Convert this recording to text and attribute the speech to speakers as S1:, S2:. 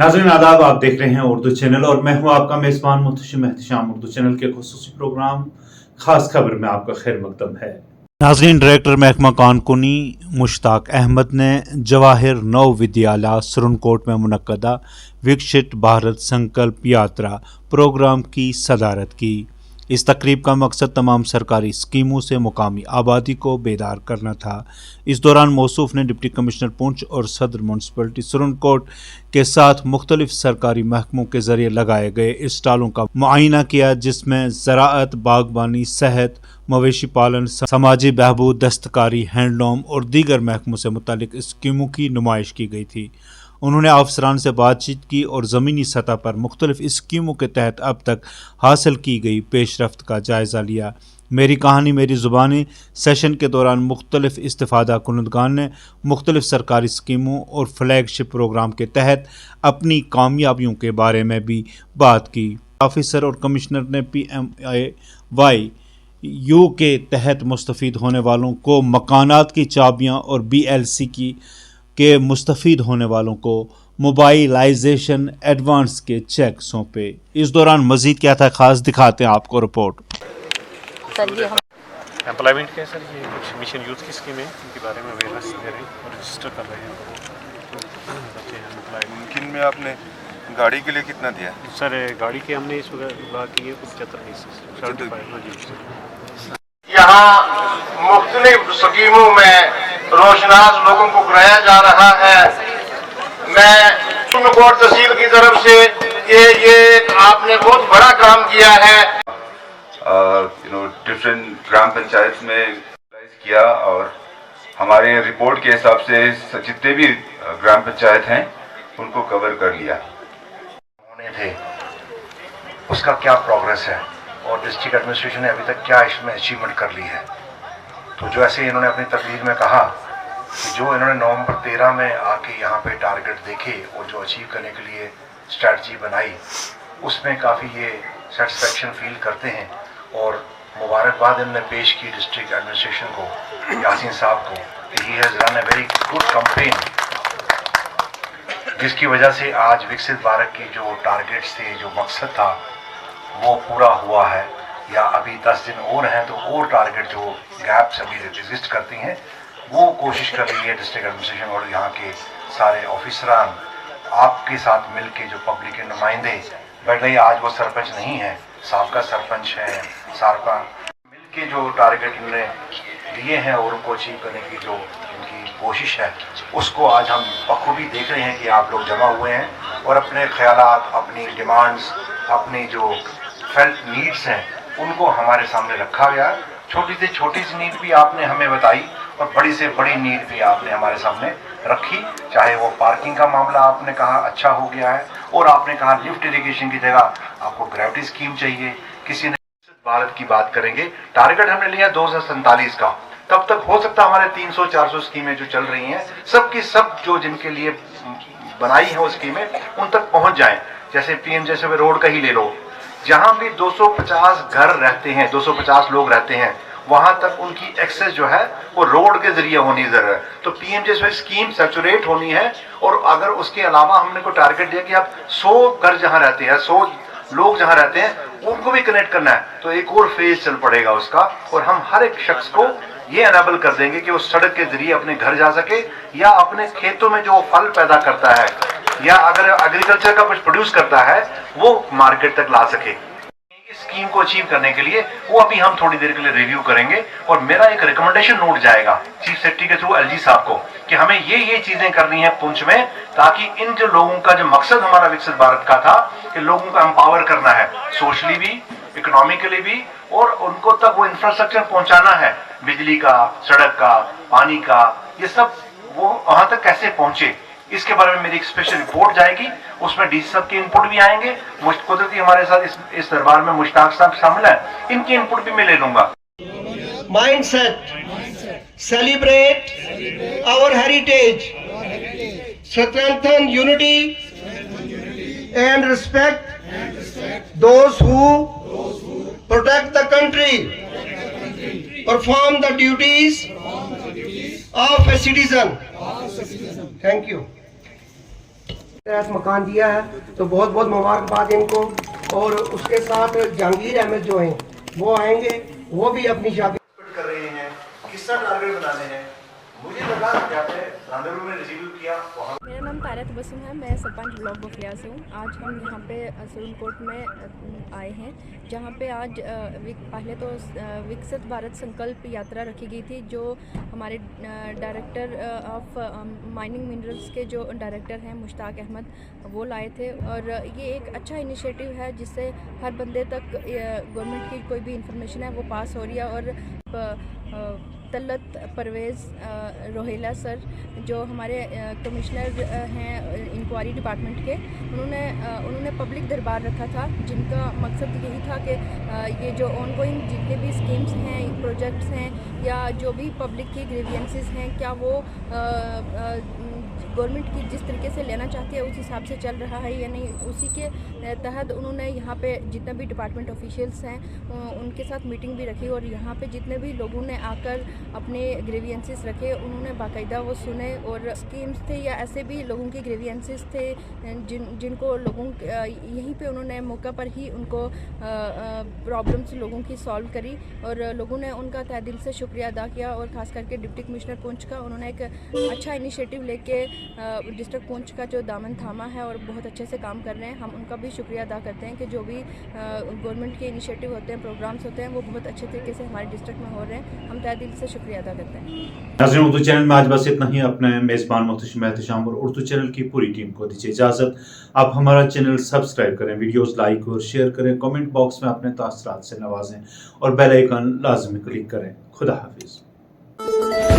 S1: नाज़रीन आदाब, आप देख रहे हैं उर्दू चैनल और मैं हूं आपका मेज़बान मुहतशिम एहतशाम। उर्दू चैनल के खुसूसी प्रोग्राम खास खबर में आपका खैर मकदम है। नाज़रीन, डायरेक्टर महकमा कानूनी मुश्ताक अहमद ने जवाहिर नव विद्यालय सुरनकोट में मुनक्कदा विकसित भारत संकल्प यात्रा प्रोग्राम की सदारत की। इस तकरीब का मकसद तमाम सरकारी स्कीमों से मुकामी आबादी को बेदार करना था। इस दौरान मौसूफ ने डिप्टी कमिश्नर पुंछ और सदर म्यूनसिपलिटी सुरनकोट के साथ मुख्तलिफ सरकारी महकमों के जरिए लगाए गए स्टॉलों का मुआयना किया, जिसमें ज़राअत, बागबानी, सेहत, मवेशी पालन, समाजी बहबूद, दस्तकारी, हैंडलूम और दीगर महकमों से मुतालिक स्कीमों की नुमाइश की गई थी। उन्होंने अफसरान से बातचीत की और ज़मीनी सतह पर मुख्तलिफ स्कीमों के तहत अब तक हासिल की गई पेशरफ्त का जायज़ा लिया। मेरी कहानी मेरी ज़ुबानी सेशन के दौरान मुख्तलिफ इस्तिफ़ादा कुनंदगान ने मुख्तलिफ सरकारी स्कीमों और फ्लैगशिप प्रोग्राम के तहत अपनी कामयाबियों के बारे में भी बात की। ऑफिसर और कमिश्नर ने PMAY यू के तहत मुस्तफ़ीद होने वालों को मकानात की चाबियाँ और BLC के मुस्तफ़ीद होने वालों को मोबाइलाइजेशन एडवांस के चेक सौंपे। इस दौरान मजीद क्या था खास, दिखाते हैं आपको रिपोर्ट।
S2: सर जी, हम
S3: एम्प्लॉयमेंट के सर ये कुछ मिशन यूथ की स्कीम है, इनके बारे में अवेयरनेस दे रहे हैं और रजिस्टर कर रहे हैं बच्चे हैं एम्प्लॉयमेंट।
S4: किन में आपने गाड़ी के लिए कितना दिया?
S3: सर गाड़ी के हमने इस वक्त बात की है 75
S5: यहाँ मुख्तलिफ स्कीमों में रोशनास लोगों को कराया जा रहा है। मैं सुरनकोट तहसील की तरफ से ये आपने बहुत बड़ा काम किया है।
S4: डिफरेंट ग्राम पंचायत में किया और हमारे रिपोर्ट के हिसाब से जितने भी ग्राम पंचायत हैं उनको कवर कर लिया।
S5: होने थे उसका क्या प्रोग्रेस है और डिस्ट्रिक्ट एडमिनिस्ट्रेशन ने अभी तक क्या इसमें अचीवमेंट कर ली है। तो जो ऐसे इन्होंने अपनी तकरीर में कहा कि जो इन्होंने नवंबर 13 में आके यहाँ पे टारगेट देखे और जो अचीव करने के लिए स्ट्रैटेजी बनाई, उसमें काफ़ी ये सेटिस्फेक्शन फील करते हैं और मुबारकबाद इन्होंने पेश की डिस्ट्रिक्ट एडमिनिस्ट्रेशन को, यासीन साहब को। He has run a very good campaign, जिसकी वजह से आज विकसित भारत की जो टारगेट्स थे, जो मकसद था, वो पूरा हुआ है। या अभी 10 दिन और हैं तो और टारगेट जो गैप्स अभी एग्जिस्ट करती हैं वो कोशिश कर रही है डिस्ट्रिक्ट एडमिनिस्ट्रेशन और यहाँ के सारे ऑफिसरान आपके साथ मिलके जो पब्लिक के नुमाइंदे बैठ रही। आज वो सरपंच नहीं है, साबका सरपंच है, साबका मिलके जो टारगेट इन्होंने दिए हैं और उनको अचीव करने की जो उनकी कोशिश है, उसको आज हम बखूबी देख रहे हैं कि आप लोग जमा हुए हैं और अपने ख्यालात, अपनी डिमांड्स, अपनी जो फेल्ट नीड्स हैं उनको हमारे सामने रखा गया। छोटी से छोटी सी नीड भी आपने हमें बताई और बड़ी से बड़ी नीड भी आपने हमारे सामने रखी। चाहे वो पार्किंग का मामला आपने कहा अच्छा हो गया है और आपने कहा लिफ्ट इरिगेशन की जगह आपको ग्रेविटी स्कीम चाहिए। किसी ने भारत की बात करेंगे, टारगेट हमने लिया 2047 का। तब तक हो सकता हमारे 300-400 स्कीमें जो चल रही हैं सबकी सब जो जिनके लिए बनाई है वो स्कीमें उन तक पहुंच जाएं। जैसे PM जैसे वे रोड का ही ले लो, जहां भी 250 घर रहते हैं, 250 लोग रहते हैं, वहां तक उनकी एक्सेस जो है वो रोड के जरिए होनी जरूर है। तो PM जैसे स्कीम सैचुरेट होनी है। और अगर उसके अलावा हमने को टारगेट दिया कि आप 100 घर जहां रहते हैं, 100 लोग जहां रहते हैं उनको भी कनेक्ट करना है, तो एक और फेज चल पड़ेगा उसका। और हम हर एक शख्स को ये एनेबल कर देंगे कि वो सड़क के जरिए अपने घर जा सके या अपने खेतों में जो फल पैदा करता है या अगर एग्रीकल्चर का कुछ प्रोड्यूस करता है वो मार्केट तक ला सके। इस स्कीम को अचीव करने के लिए वो अभी हम थोड़ी देर के लिए रिव्यू करेंगे और मेरा एक रिकमेंडेशन नोट जाएगा चीफ सेक्रेटरी के थ्रू LG साहब को कि हमें ये चीजें करनी है पुंछ में, ताकि इन जो लोगों का जो मकसद हमारा विकसित भारत का था कि लोगों को एम्पावर करना है, सोशली भी, इकोनॉमिकली भी, और उनको तक वो इंफ्रास्ट्रक्चर पहुंचाना है, बिजली का, सड़क का, पानी का, ये सब वो वहां तक कैसे पहुंचे, इसके बारे में मेरी एक स्पेशल रिपोर्ट जाएगी। उसमें DC साहब के इनपुट भी आएंगे। कुदरती हमारे साथ इस दरबार में मुश्ताक साहब शामिल है, इनके इनपुट भी मैं ले लूंगा।
S6: Mindset, celebrate our heritage, strengthen unity and respect those who protect the country, perform the duties of a citizen. Thank you. तहत मकान दिया है, तो बहुत बहुत मुबारकबाद इनको। और उसके साथ जहांगीर अहमद जो हैं वो आएंगे, वो भी अपनी शादी
S5: कर रहे हैं, किस तरह टारगेट बनाने हैं। मुझे लगा कि आपने रामनगर में रिसीव किया वहाँ।
S2: मेरा नाम तारा तबस्सुम है, मैं सरपंच ब्लॉक बखलिया से हूँ। आज हम यहाँ पे सुप्रीम कोर्ट में आए हैं, जहाँ पे आज पहले तो विकसित भारत संकल्प यात्रा रखी गई थी, जो हमारे डायरेक्टर ऑफ माइनिंग मिनरल्स के जो डायरेक्टर हैं मुश्ताक अहमद, वो लाए थे। और ये एक अच्छा इनिशिएटिव है जिससे हर बंदे तक गवर्नमेंट की कोई भी इंफॉर्मेशन है वो पास हो रही है। और तलत परवेज़ रोहेला सर जो हमारे कमिश्नर हैं इंक्वायरी डिपार्टमेंट के, उन्होंने पब्लिक दरबार रखा था, जिनका मकसद यही था कि ये जो ऑनगोइंग जितने भी स्कीम्स हैं, प्रोजेक्ट्स हैं, या जो भी पब्लिक की ग्रीवियंसेस हैं, क्या वो गवर्नमेंट की जिस तरीके से लेना चाहती है उस हिसाब से चल रहा है या नहीं। उसी के तहत उन्होंने यहाँ पे जितने भी डिपार्टमेंट ऑफिशियल्स हैं उनके साथ मीटिंग भी रखी, और यहाँ पे जितने भी लोगों ने आकर अपने ग्रीवियंसेस रखे उन्होंने बाकायदा वो सुने। और स्कीम्स थे या ऐसे भी लोगों के ग्रीवियंसेस थे जिनको लोगों यहीं पे उन्होंने मौका पर ही उनको प्रॉब्लम्स लोगों की सॉल्व करी, और लोगों ने उनका तहे दिल से शुक्रिया अदा किया। और ख़ास करके डिप्टी कमिश्नर पुंछ का, उन्होंने एक अच्छा इनिशिएटिव लेके डिस्ट्रिक्ट पुंछ का जो दामन थामा है और बहुत अच्छे से काम कर रहे हैं। हम उनका भी शुक्रिया अदा करते हैं कि जो भी गवर्नमेंट के इनिशिएटिव होते हैं, प्रोग्राम्स होते हैं, वो बहुत अच्छे तरीके से हमारे डिस्ट्रिक्ट में हो रहे हैं। हम तहे दिल से शुक्रिया अदा करते हैं।
S1: नाज़रीन, उर्दू चैनल में आज बस इतना ही। अपने मेज़बान मुहतशिम एहतशाम और उर्दू चैनल की पूरी टीम को दीजिए इजाज़त। आप हमारा चैनल सब्सक्राइब करें, वीडियोस लाइक और शेयर करें, कमेंट बॉक्स में अपने तासरात से नवाजें और बेल आइकन लाजमी क्लिक करें। खुदा हाफिज़।